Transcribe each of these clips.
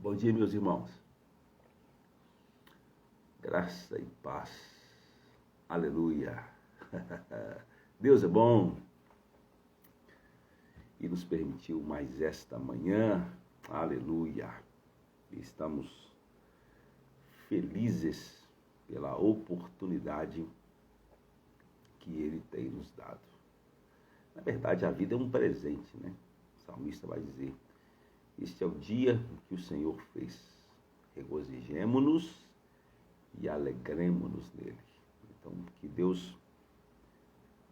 Bom dia, meus irmãos. Graça e paz. Aleluia. Deus é bom e nos permitiu mais esta manhã. Aleluia. Estamos felizes pela oportunidade que Ele tem nos dado. Na verdade, a vida é um presente, né? O salmista vai dizer: este é o dia que o Senhor fez. Regozijemo-nos e alegremo-nos nele. Então, que Deus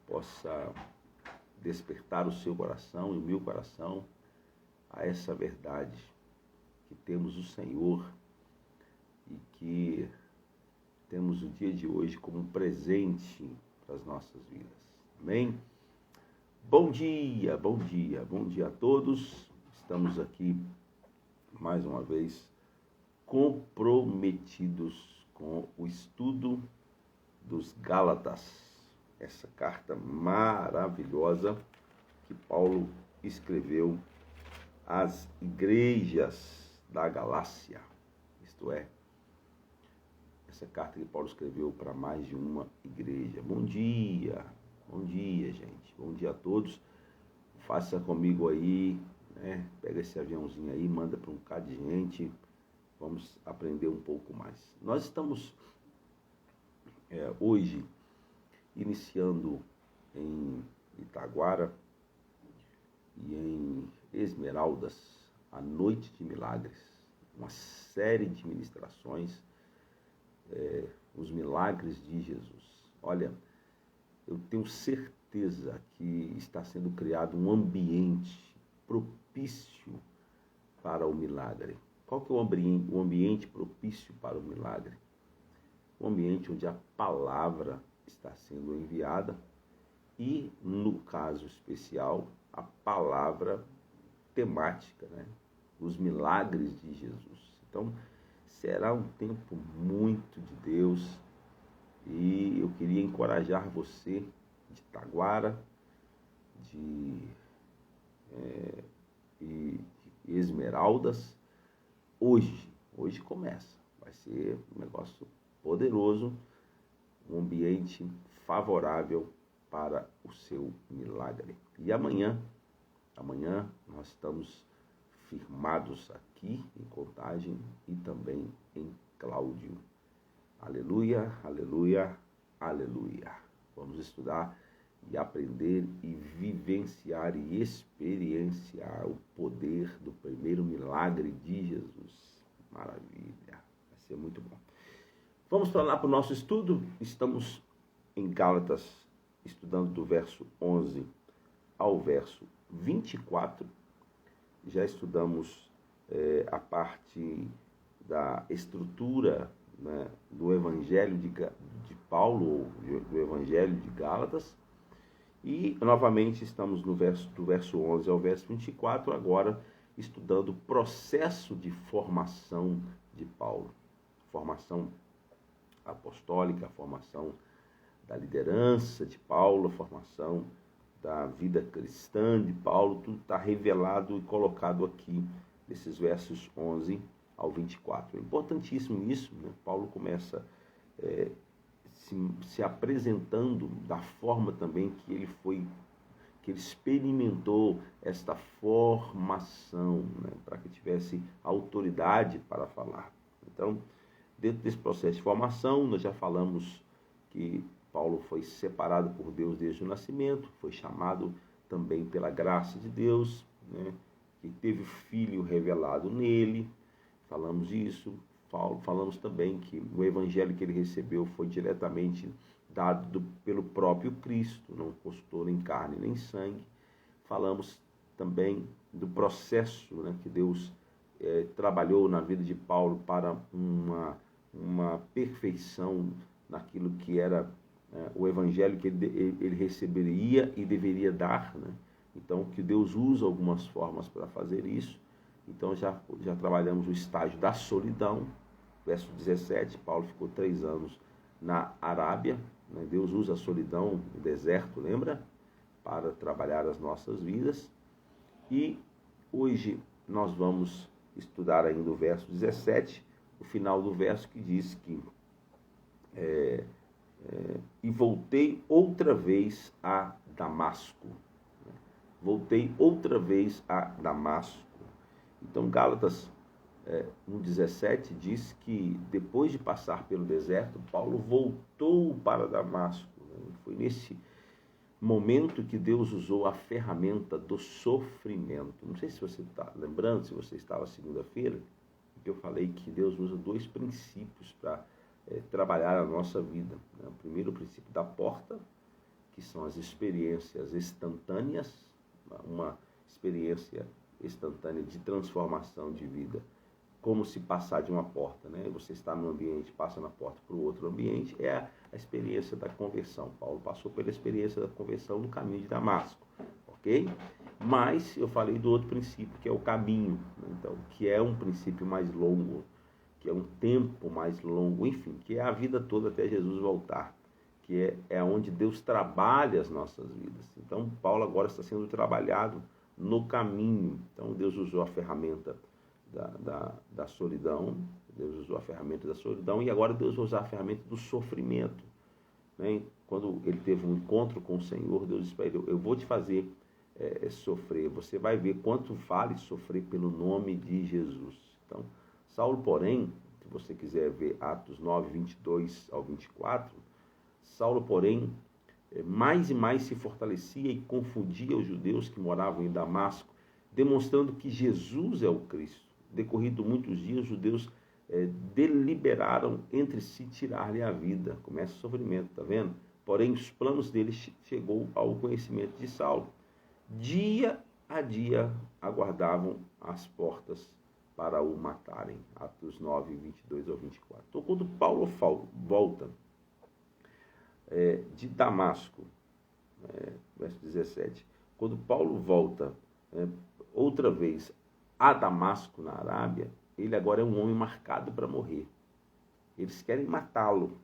possa despertar o seu coração e o meu coração a essa verdade, que temos o Senhor e que temos o dia de hoje como um presente para as nossas vidas. Amém? Bom dia, bom dia, bom dia a todos. Estamos aqui, mais uma vez, comprometidos com o estudo dos Gálatas. Essa carta maravilhosa que Paulo escreveu às igrejas da Galácia. Isto é, essa carta que Paulo escreveu para mais de uma igreja. Bom dia, gente. Bom dia a todos. Faça comigo aí, né? Pega esse aviãozinho aí, manda para um bocado de gente. Vamos aprender um pouco mais. Nós estamos hoje iniciando em Itaguara e em Esmeraldas a Noite de Milagres, uma série de ministrações, os milagres de Jesus. Olha, eu tenho certeza que está sendo criado um ambiente propício para o milagre. Qual que é o ambiente propício para o milagre? O ambiente onde a palavra está sendo enviada e, no caso especial, a palavra temática, né? Os milagres de Jesus. Então, será um tempo muito de Deus e eu queria encorajar você de Itaguara, de Esmeraldas. Hoje começa, vai ser um negócio poderoso, um ambiente favorável para o seu milagre. E amanhã nós estamos firmados aqui em Contagem e também em Cláudio. Aleluia, aleluia, aleluia. Vamos estudar e aprender e vivenciar e experienciar o poder do primeiro milagre de Jesus. Maravilha, vai ser muito bom. Vamos lá para o nosso estudo. Estamos em Gálatas, estudando do verso 11 ao verso 24. Já estudamos a parte da estrutura, né, do Evangelho de Paulo, do Evangelho de Gálatas. E, novamente, estamos do verso 11 ao verso 24, agora estudando o processo de formação de Paulo. Formação apostólica, a formação da liderança de Paulo, a formação da vida cristã de Paulo, tudo está revelado e colocado aqui nesses versos 11 ao 24. É importantíssimo isso, né? Paulo começa se apresentando da forma também que ele experimentou esta formação, né? Para que tivesse autoridade para falar. Então, dentro desse processo de formação, nós já falamos que Paulo foi separado por Deus desde o nascimento, foi chamado também pela graça de Deus, né? Que teve filho revelado nele, falamos isso. Falamos também que o evangelho que ele recebeu foi diretamente dado pelo próprio Cristo, não custou nem carne nem sangue. Falamos também do processo, né, que Deus trabalhou na vida de Paulo para uma perfeição naquilo que era o evangelho que ele receberia e deveria dar, né? Então, que Deus usa algumas formas para fazer isso. Então, já trabalhamos o estágio da solidão. Verso 17, Paulo ficou 3 anos na Arábia, né? Deus usa a solidão, o deserto, lembra? Para trabalhar as nossas vidas. E hoje nós vamos estudar ainda o verso 17, o final do verso que diz que e voltei outra vez a Damasco. Voltei outra vez a Damasco. Então, Gálatas 1,17 diz que depois de passar pelo deserto, Paulo voltou para Damasco. Foi nesse momento que Deus usou a ferramenta do sofrimento. Não sei se você está lembrando, se você estava segunda-feira, que eu falei que Deus usa 2 princípios para trabalhar a nossa vida. O primeiro, o princípio da porta, que são as experiências instantâneas, uma experiência instantânea de transformação de vida, como se passar de uma porta, né? Você está num ambiente, passa na porta para o outro ambiente, é a experiência da conversão. Paulo passou pela experiência da conversão no caminho de Damasco, ok? Mas eu falei do outro princípio, que é o caminho, né? Então, que é um princípio mais longo, que é um tempo mais longo, enfim, que é a vida toda até Jesus voltar, que é onde Deus trabalha as nossas vidas. Então, Paulo agora está sendo trabalhado no caminho. Então, Deus usou a ferramenta da solidão, Deus usou a ferramenta da solidão, e agora Deus vai usar a ferramenta do sofrimento, né? Quando ele teve um encontro com o Senhor, Deus disse para ele: eu vou te fazer sofrer, você vai ver quanto vale sofrer pelo nome de Jesus. Então, Saulo, porém, se você quiser ver Atos 9, 22 ao 24, Saulo, porém, mais e mais se fortalecia e confundia os judeus que moravam em Damasco, demonstrando que Jesus é o Cristo. Decorrido muitos dias, os judeus deliberaram entre si tirar-lhe a vida. Começa o sofrimento, está vendo? Porém, os planos deles chegou ao conhecimento de Saulo. Dia a dia aguardavam as portas para o matarem. Atos 9, 22 ao 24. Então, quando Paulo volta de Damasco, verso 17, quando Paulo volta outra vez a Damasco, na Arábia, ele agora é um homem marcado para morrer. Eles querem matá-lo.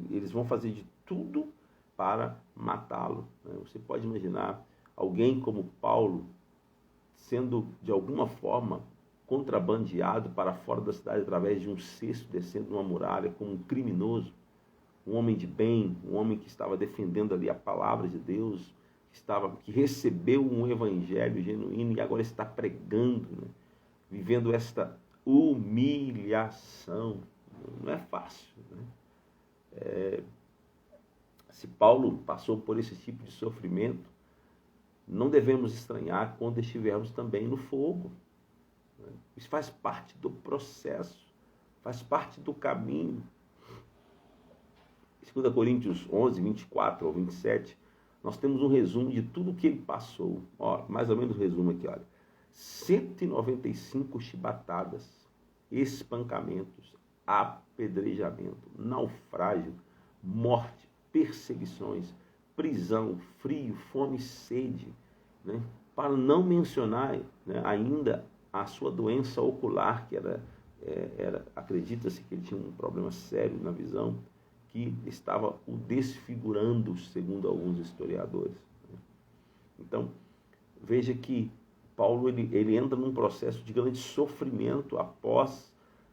Eles vão fazer de tudo para matá-lo. Você pode imaginar alguém como Paulo sendo, de alguma forma, contrabandeado para fora da cidade através de um cesto descendo uma muralha como um criminoso, um homem de bem, um homem que estava defendendo ali a palavra de Deus, que recebeu um evangelho genuíno e agora está pregando, né? Vivendo esta humilhação. Não é fácil, né? Se Paulo passou por esse tipo de sofrimento, não devemos estranhar quando estivermos também no fogo. Isso faz parte do processo, faz parte do caminho. 2 Coríntios 11, 24 ao 27, nós temos um resumo de tudo que ele passou. Mais ou menos o resumo aqui, olha. 195 chibatadas, espancamentos, apedrejamento, naufrágio, morte, perseguições, prisão, frio, fome e sede, né? Para não mencionar, né, ainda a sua doença ocular, que acredita-se que ele tinha um problema sério na visão, que estava o desfigurando, segundo alguns historiadores. Então, veja que Paulo ele entra num processo de grande sofrimento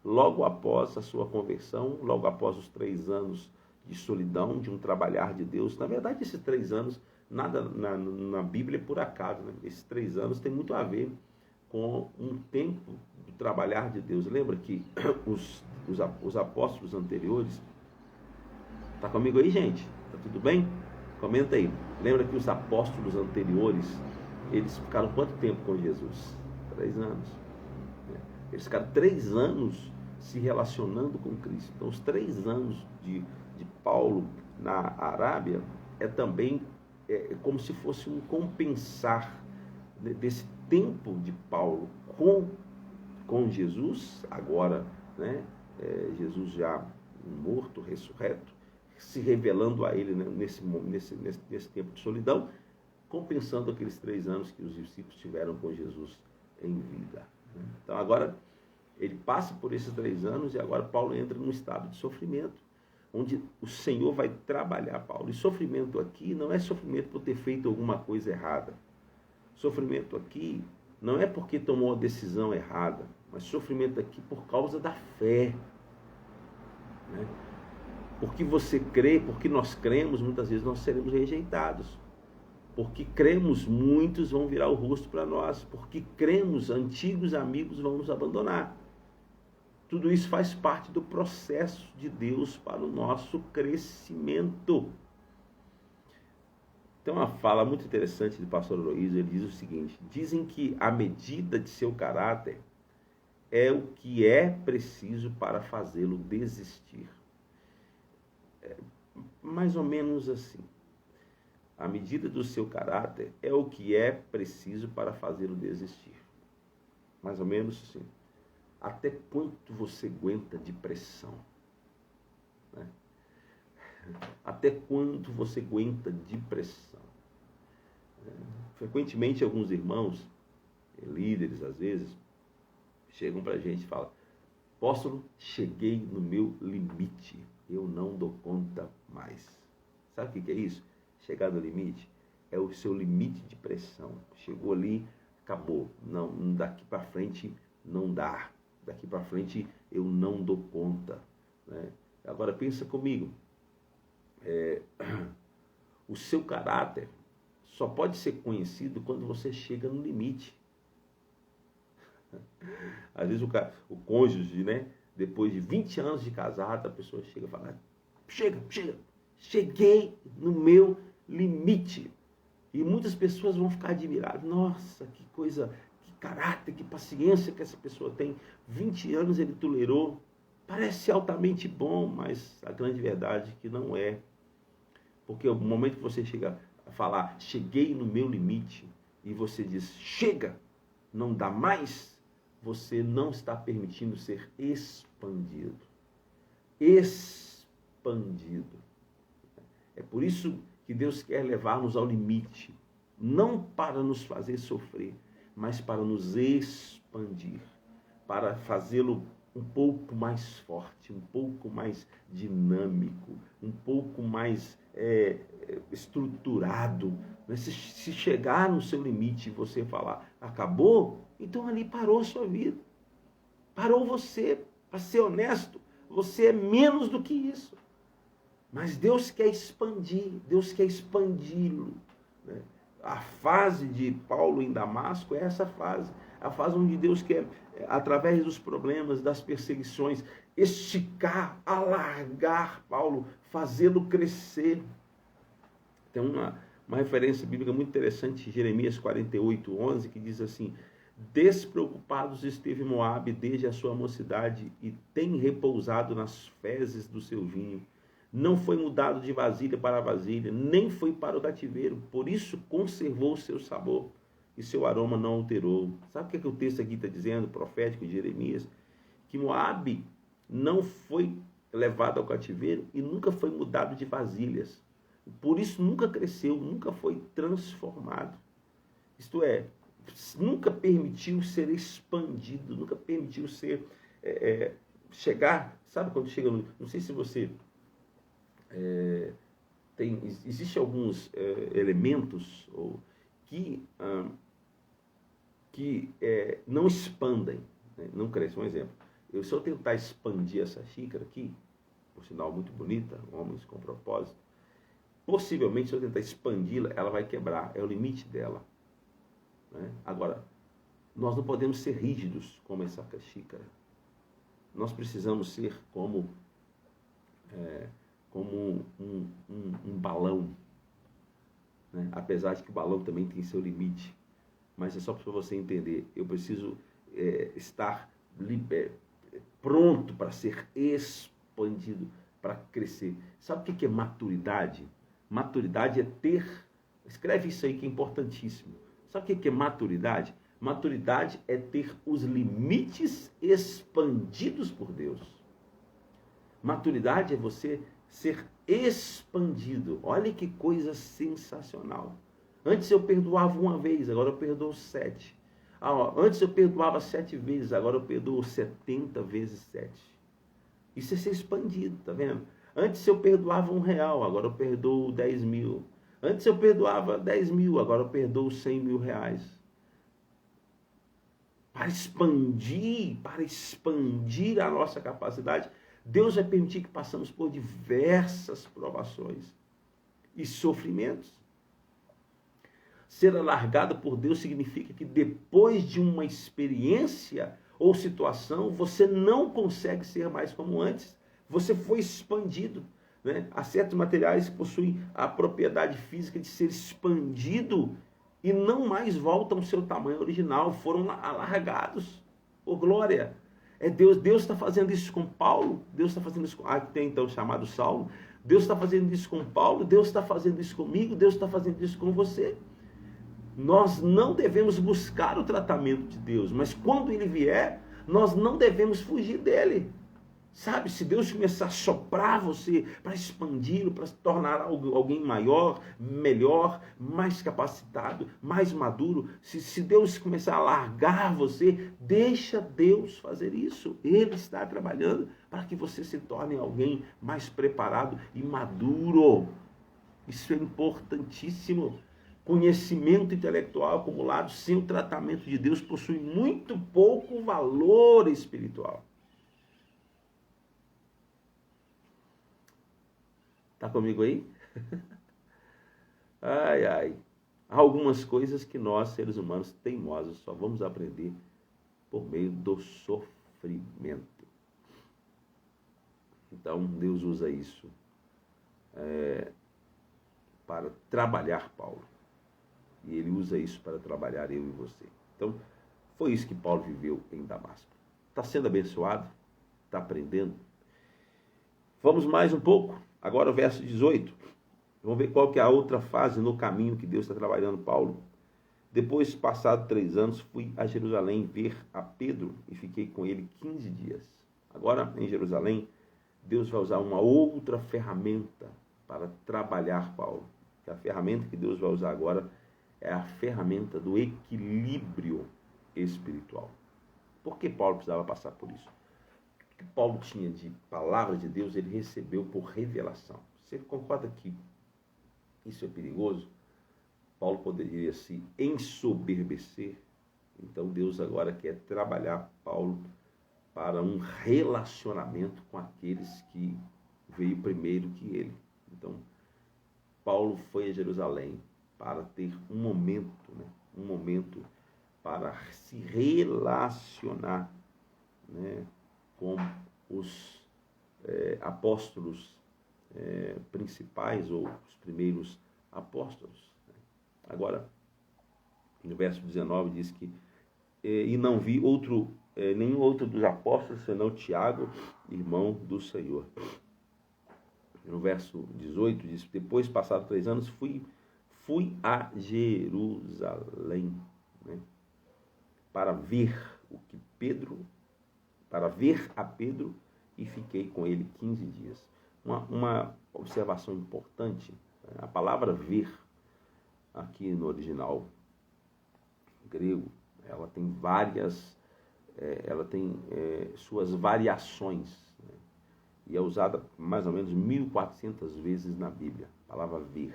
logo após a sua conversão, logo após os 3 anos de solidão, de um trabalhar de Deus. Na verdade, esses 3 anos, nada na Bíblia é por acaso, né? Esses 3 anos tem muito a ver com um tempo do trabalhar de Deus. Lembra que os apóstolos anteriores... Está comigo aí, gente? Tá tudo bem? Comenta aí. Lembra que os apóstolos anteriores, eles ficaram quanto tempo com Jesus? 3 anos. Eles ficaram 3 anos se relacionando com Cristo. Então, os 3 anos de Paulo na Arábia também como se fosse um compensar desse tempo de Paulo com Jesus, agora, né? Jesus já morto, ressurreto, se revelando a ele, né, nesse tempo de solidão, compensando aqueles 3 anos que os discípulos tiveram com Jesus em vida. Né? Então agora ele passa por esses 3 anos e agora Paulo entra num estado de sofrimento, onde o Senhor vai trabalhar Paulo. E sofrimento aqui não é sofrimento por ter feito alguma coisa errada. Sofrimento aqui não é porque tomou a decisão errada, mas sofrimento aqui por causa da fé. Né? Porque você crê, porque nós cremos, muitas vezes nós seremos rejeitados. Porque cremos, muitos vão virar o rosto para nós. Porque cremos, antigos amigos vão nos abandonar. Tudo isso faz parte do processo de Deus para o nosso crescimento. Tem uma fala muito interessante do pastor Aloysio, ele diz o seguinte: dizem que a medida de seu caráter é o que é preciso para fazê-lo desistir. Mais ou menos assim. A medida do seu caráter é o que é preciso para fazê-lo desistir. Mais ou menos assim. Até quanto você aguenta de pressão? Né? Até quanto você aguenta de pressão? Frequentemente, alguns irmãos, líderes às vezes, chegam para a gente e falam: apóstolo, cheguei no meu limite, eu não dou conta mais. Sabe o que é isso? Chegar no limite é o seu limite de pressão. Chegou ali, acabou. Não, daqui para frente não dá. Daqui para frente eu não dou conta. Né? Agora pensa comigo. O seu caráter só pode ser conhecido quando você chega no limite. Às vezes o cônjuge, né? Depois de 20 anos de casado, a pessoa chega e fala: chega, cheguei no meu limite. E muitas pessoas vão ficar admiradas. Nossa, que coisa, que caráter, que paciência que essa pessoa tem. 20 anos ele tolerou. Parece altamente bom, mas a grande verdade é que não é. Porque o momento que você chega a falar: cheguei no meu limite, e você diz: chega, não dá mais, você não está permitindo ser expandido. Expandido. É por isso que Deus quer levar-nos ao limite, não para nos fazer sofrer, mas para nos expandir, para fazê-lo um pouco mais forte, um pouco mais dinâmico, um pouco mais estruturado. Se chegar no seu limite e você falar: acabou, então ali parou a sua vida. Parou você. Para ser honesto, você é menos do que isso. Mas Deus quer expandir, Deus quer expandi-lo. Né? A fase de Paulo em Damasco é essa fase. A fase onde Deus quer, através dos problemas, das perseguições, esticar, alargar Paulo, fazê-lo crescer. Tem uma referência bíblica muito interessante, Jeremias 48:11, que diz assim: despreocupados esteve Moabe desde a sua mocidade e tem repousado nas fezes do seu vinho. Não foi mudado de vasilha para vasilha, nem foi para o cativeiro, por isso conservou o seu sabor e seu aroma não alterou. Sabe o que o texto aqui está dizendo, profético de Jeremias? Que Moabe não foi levado ao cativeiro e nunca foi mudado de vasilhas. Por isso nunca cresceu, nunca foi transformado. Isto é, nunca permitiu ser expandido, nunca permitiu ser, chegar, sabe quando chega no... Não sei se você... Existem alguns elementos que não expandem, né? Não crescem. Um exemplo: se eu tentar expandir essa xícara aqui, por sinal muito bonita, homens com propósito, possivelmente se eu tentar expandi-la, ela vai quebrar, é o limite dela. Né? Agora, nós não podemos ser rígidos como essa xícara. Nós precisamos ser como um balão, né? Apesar de que o balão também tem seu limite, mas é só para você entender. Eu preciso estar pronto para ser expandido, para crescer. Sabe o que é maturidade? Maturidade é ter... Escreve isso aí que é importantíssimo. Sabe o que é maturidade? Maturidade é ter os limites expandidos por Deus. Maturidade é você ser expandido. Olha que coisa sensacional. Antes eu perdoava uma vez, agora eu perdoo 7. Antes eu perdoava 7 vezes, agora eu perdoo 70 vezes 7. Isso é ser expandido, tá vendo? Antes eu perdoava R$1, agora eu perdoo 10 mil. Antes eu perdoava 10 mil, agora eu perdoo 100 mil reais. para expandir a nossa capacidade, Deus vai permitir que passamos por diversas provações e sofrimentos. Ser alargado por Deus significa que depois de uma experiência ou situação, você não consegue ser mais como antes. Você foi expandido. Né? Há certos materiais que possuem a propriedade física de ser expandido e não mais voltam ao seu tamanho original, foram alargados. Ô glória! É Deus está fazendo isso com Paulo, Deus está fazendo isso com até então chamado Saulo, Deus está fazendo isso com Paulo, Deus está fazendo isso comigo, Deus está fazendo isso com você. Nós não devemos buscar o tratamento de Deus, mas quando ele vier, nós não devemos fugir dele. Sabe, se Deus começar a soprar você para expandi-lo, para se tornar alguém maior, melhor, mais capacitado, mais maduro, se Deus começar a largar você, deixa Deus fazer isso. Ele está trabalhando para que você se torne alguém mais preparado e maduro. Isso é importantíssimo. Conhecimento intelectual acumulado sem o tratamento de Deus possui muito pouco valor espiritual. Está comigo aí? Ai, ai. Há algumas coisas que nós, seres humanos teimosos, só vamos aprender por meio do sofrimento. Então, Deus usa isso para trabalhar Paulo. E ele usa isso para trabalhar eu e você. Então, foi isso que Paulo viveu em Damasco. Está sendo abençoado? Está aprendendo? Vamos mais um pouco. Agora o verso 18. Vamos ver qual que é a outra fase no caminho que Deus está trabalhando Paulo. Depois, passado 3 anos, fui a Jerusalém ver a Pedro e fiquei com ele 15 dias. Agora, em Jerusalém, Deus vai usar uma outra ferramenta para trabalhar Paulo. A ferramenta que Deus vai usar agora é a ferramenta do equilíbrio espiritual. Por que Paulo precisava passar por isso? O que Paulo tinha de palavra de Deus, ele recebeu por revelação. Você concorda que isso é perigoso? Paulo poderia se ensoberbecer. Então Deus agora quer trabalhar Paulo para um relacionamento com aqueles que veio primeiro que ele. Então, Paulo foi a Jerusalém para ter um momento para se relacionar, com os apóstolos principais, ou os primeiros apóstolos. Agora, no verso 19 diz que e não vi nenhum outro dos apóstolos, senão Tiago, irmão do Senhor. No verso 18 diz, depois, passados 3 anos, fui a Jerusalém, para ver a Pedro, e fiquei com ele 15 dias. Uma observação importante, a palavra ver, aqui no original grego, ela tem suas variações, e é usada mais ou menos 1.400 vezes na Bíblia, a palavra ver.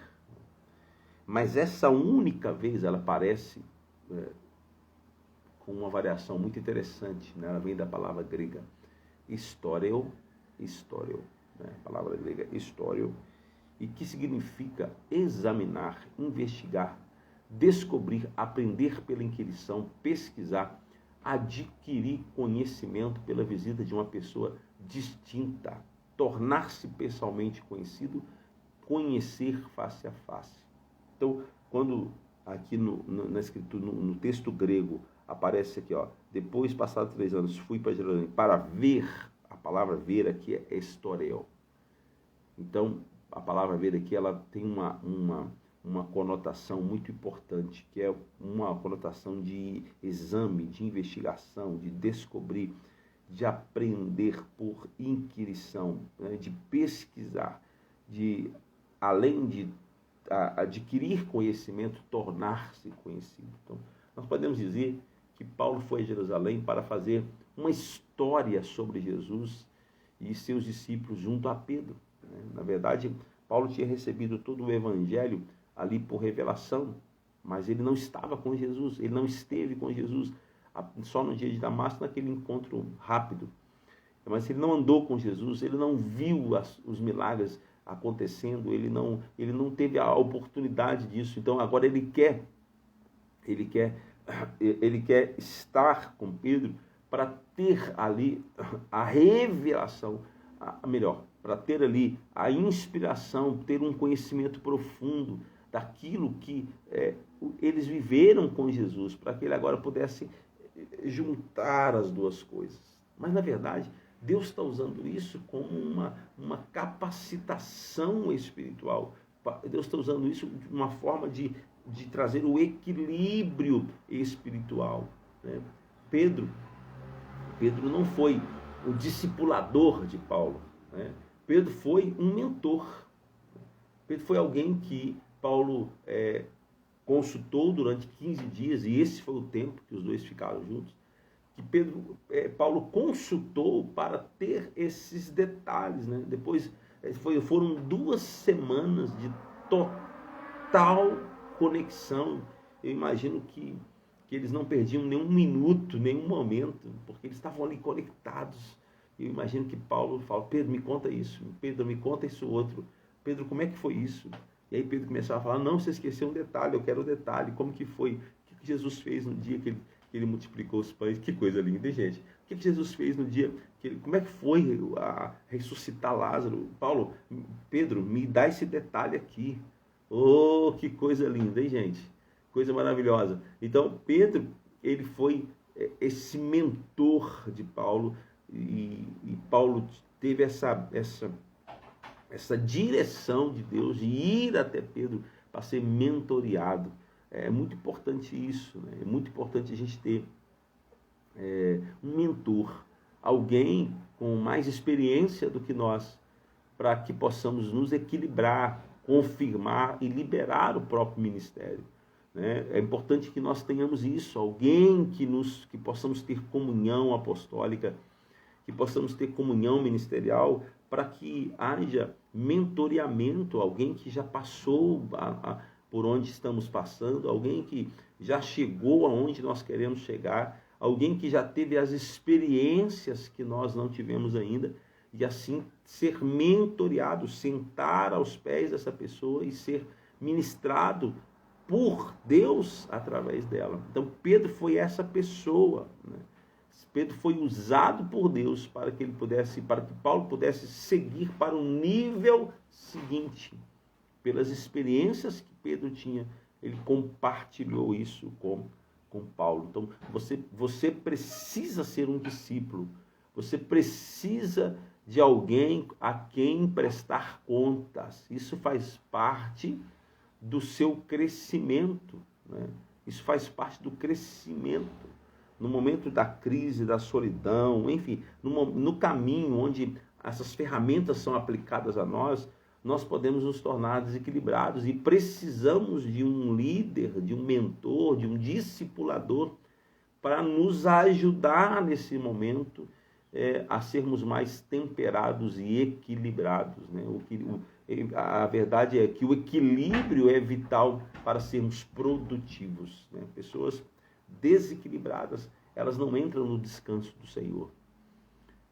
Mas essa única vez ela aparece com uma variação muito interessante, ela vem da palavra grega histório, a palavra grega histório, e que significa examinar, investigar, descobrir, aprender pela inquirição, pesquisar, adquirir conhecimento pela visita de uma pessoa distinta, tornar-se pessoalmente conhecido, conhecer face a face. Então, quando aqui na escritura, no texto grego, aparece aqui, depois, passados 3 anos, fui para Jerusalém para ver, a palavra ver aqui é história. Então, a palavra ver aqui, ela tem uma conotação muito importante, que é uma conotação de exame, de investigação, de descobrir, de aprender por inquirição, de pesquisar, além de adquirir conhecimento, tornar-se conhecido. Então, nós podemos dizer que Paulo foi a Jerusalém para fazer uma história sobre Jesus e seus discípulos junto a Pedro. Na verdade, Paulo tinha recebido todo o evangelho ali por revelação, mas ele não estava com Jesus, ele não esteve com Jesus só no dia de Damasco, naquele encontro rápido. Mas ele não andou com Jesus, ele não viu os milagres acontecendo, ele não teve a oportunidade disso. Então agora ele quer estar com Pedro para ter ali a revelação, melhor, para ter ali a inspiração, ter um conhecimento profundo daquilo que eles viveram com Jesus, para que ele agora pudesse juntar as duas coisas. Mas, na verdade, Deus está usando isso como uma capacitação espiritual. Deus está usando isso de uma forma de trazer o equilíbrio espiritual, né? Pedro não foi o discipulador de Paulo, né? Pedro foi um mentor. Pedro foi alguém que Paulo consultou durante 15 dias, e esse foi o tempo que os dois ficaram juntos, que Paulo consultou para ter esses detalhes, né? Depois foram 2 semanas de total conexão. Eu imagino que eles não perdiam nenhum minuto, nenhum momento, porque eles estavam ali conectados. Eu imagino que Paulo fala: Pedro, me conta isso. Pedro, me conta isso outro. Pedro, como é que foi isso? E aí Pedro começava a falar: não, você esqueceu um detalhe, eu quero o detalhe. Como que foi? O que Jesus fez no dia que ele multiplicou os pães? Que coisa linda, hein, gente? O que Jesus fez no dia como é que foi ressuscitar Lázaro? Pedro, me dá esse detalhe aqui. Oh, que coisa linda, hein, gente? Coisa maravilhosa. Então, Pedro, ele foi esse mentor de Paulo, e Paulo teve essa direção de Deus de ir até Pedro para ser mentoreado. É muito importante isso, né? É muito importante a gente ter um mentor, alguém com mais experiência do que nós, para que possamos nos equilibrar, confirmar e liberar o próprio ministério, né? É importante que nós tenhamos isso, alguém que possamos ter comunhão apostólica, que possamos ter comunhão ministerial, para que haja mentoreamento, alguém que já passou por onde estamos passando, alguém que já chegou aonde nós queremos chegar, alguém que já teve as experiências que nós não tivemos ainda, e assim ser mentoreado, sentar aos pés dessa pessoa e ser ministrado por Deus através dela. Então Pedro foi essa pessoa, né? Pedro foi usado por Deus para que Paulo pudesse seguir para o nível seguinte. Pelas experiências que Pedro tinha, ele compartilhou isso com Paulo. Então você precisa ser um discípulo, você precisa de alguém a quem prestar contas. Isso faz parte do seu crescimento, né? Isso faz parte do crescimento. No momento da crise, da solidão, enfim, no caminho onde essas ferramentas são aplicadas a nós podemos nos tornar desequilibrados, e precisamos de um líder, de um mentor, de um discipulador para nos ajudar nesse momento a sermos mais temperados e equilibrados, né? A verdade é que o equilíbrio é vital para sermos produtivos, né? Pessoas desequilibradas, elas não entram no descanso do Senhor.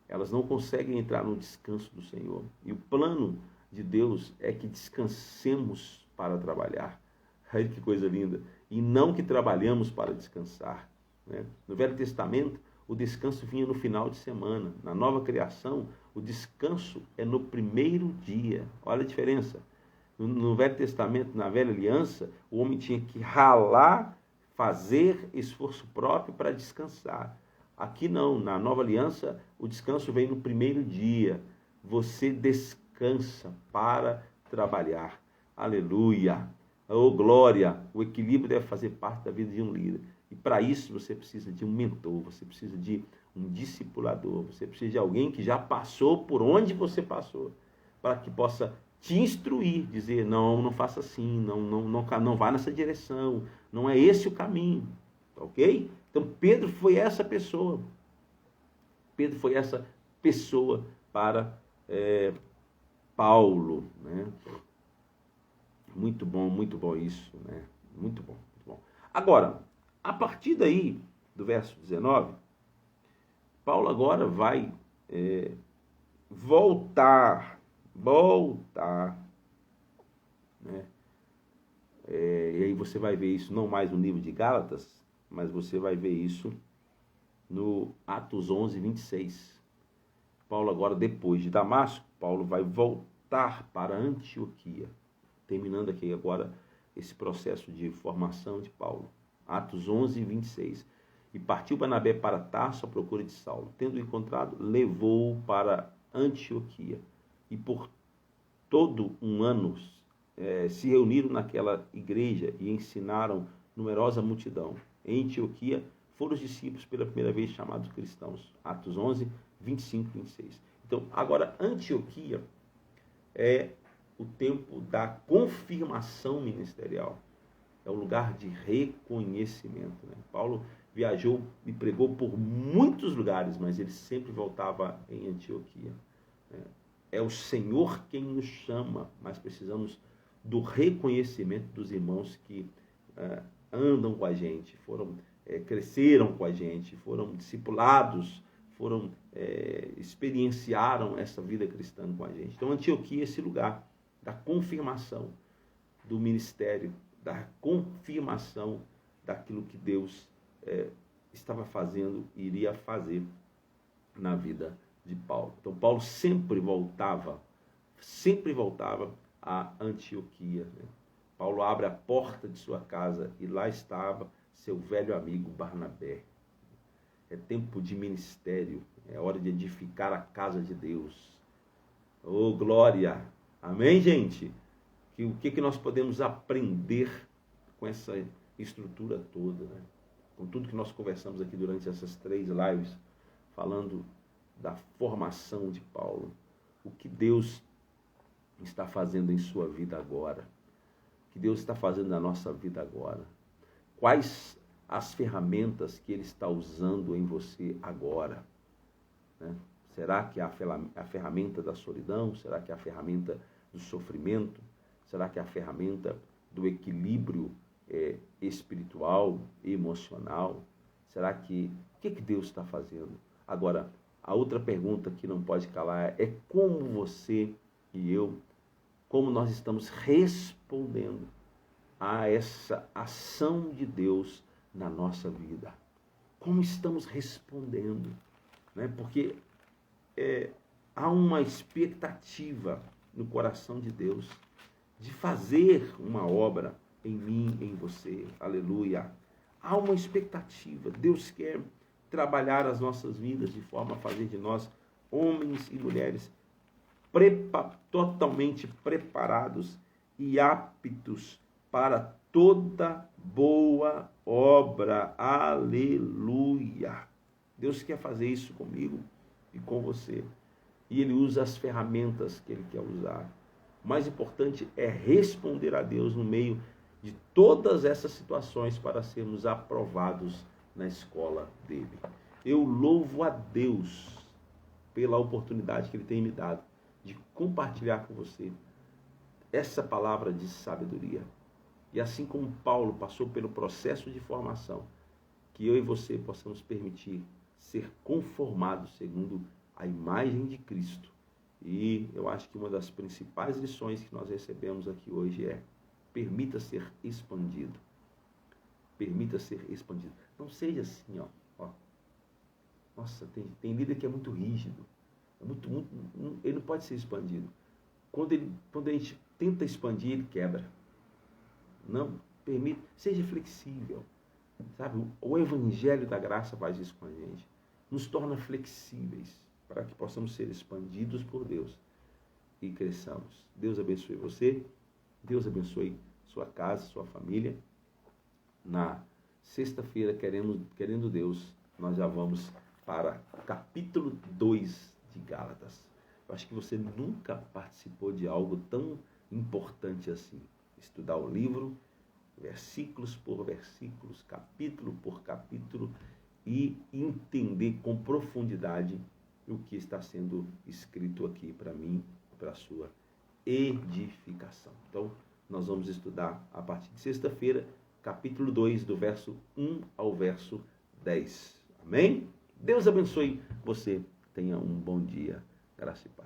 Elas não conseguem entrar no descanso do Senhor. E o plano de Deus é que descansemos para trabalhar. Ai, que coisa linda! E não que trabalhamos para descansar, né? No Velho Testamento, o descanso vinha no final de semana. Na nova criação, o descanso é no primeiro dia. Olha a diferença. No Velho Testamento, na Velha Aliança, o homem tinha que ralar, fazer esforço próprio para descansar. Aqui não, na Nova Aliança, o descanso vem no primeiro dia. Você descansa para trabalhar. Aleluia! Oh, glória! O equilíbrio deve fazer parte da vida de um líder. E para isso você precisa de um mentor, você precisa de um discipulador, você precisa de alguém que já passou por onde você passou, para que possa te instruir, dizer: não faça assim, não vá nessa direção, não é esse o caminho, ok? Então Pedro foi essa pessoa. Pedro foi essa pessoa para Paulo, né? Muito bom isso, né? Muito bom, muito bom. Agora, a partir daí, do verso 19, Paulo agora vai voltar, né? E aí você vai ver isso não mais no livro de Gálatas, mas você vai ver isso no Atos 11, 26. Paulo agora, depois de Damasco, Paulo vai voltar para Antioquia, terminando aqui agora esse processo de formação de Paulo. Atos 11, 26. E partiu Barnabé para Tarso à procura de Saulo. Tendo encontrado, levou-o para Antioquia. E por todo um ano se reuniram naquela igreja e ensinaram numerosa multidão. Em Antioquia foram os discípulos pela primeira vez chamados cristãos. Atos 11, 25 e 26. Então, agora, Antioquia é o tempo da confirmação ministerial. É o lugar de reconhecimento, né? Paulo viajou e pregou por muitos lugares, mas ele sempre voltava em Antioquia. É o Senhor quem nos chama, mas precisamos do reconhecimento dos irmãos que andam com a gente, cresceram com a gente, foram discipulados, experienciaram essa vida cristã com a gente. Então, Antioquia é esse lugar da confirmação do ministério, da confirmação daquilo que Deus estava fazendo e iria fazer na vida de Paulo. Então, Paulo sempre voltava a Antioquia, né? Paulo abre a porta de sua casa e lá estava seu velho amigo Barnabé. É tempo de ministério, é hora de edificar a casa de Deus. Oh, glória! Amém, gente? O que nós podemos aprender com essa estrutura toda, né? Com tudo que nós conversamos aqui durante essas 3 lives, falando da formação de Paulo. O que Deus está fazendo em sua vida agora? O que Deus está fazendo na nossa vida agora? Quais as ferramentas que Ele está usando em você agora, né? Será que é a ferramenta da solidão? Será que é a ferramenta do sofrimento? Será que é a ferramenta do equilíbrio espiritual, emocional? Será que... O que Deus está fazendo? Agora, a outra pergunta que não pode calar é como você e eu, como nós estamos respondendo a essa ação de Deus na nossa vida. Como estamos respondendo, né? Porque há uma expectativa no coração de Deus de fazer uma obra em mim, em você. Aleluia. Há uma expectativa. Deus quer trabalhar as nossas vidas de forma a fazer de nós homens e mulheres totalmente preparados e aptos para toda boa obra. Aleluia. Deus quer fazer isso comigo e com você. E Ele usa as ferramentas que Ele quer usar. O mais importante é responder a Deus no meio de todas essas situações para sermos aprovados na escola dele. Eu louvo a Deus pela oportunidade que Ele tem me dado de compartilhar com você essa palavra de sabedoria. E assim como Paulo passou pelo processo de formação, que eu e você possamos permitir ser conformados segundo a imagem de Cristo. E eu acho que uma das principais lições que nós recebemos aqui hoje é: permita ser expandido. Permita ser expandido. Não seja assim, ó. Nossa, tem líder que é muito rígido. Ele não pode ser expandido. Quando a gente tenta expandir, ele quebra. Não, permita, seja flexível. Sabe, o Evangelho da Graça faz isso com a gente. Nos torna flexíveis para que possamos ser expandidos por Deus e cresçamos. Deus abençoe você. Deus abençoe sua casa, sua família. Na sexta-feira, querendo Deus, nós já vamos para capítulo 2 de Gálatas. Eu acho que você nunca participou de algo tão importante assim. Estudar o livro, versículos por versículos, capítulo por capítulo, e entender com profundidade o que está sendo escrito aqui para mim, para a sua edificação. Então, nós vamos estudar a partir de sexta-feira, capítulo 2, do verso 1 ao verso 10. Amém? Deus abençoe você. Tenha um bom dia. Graça e paz.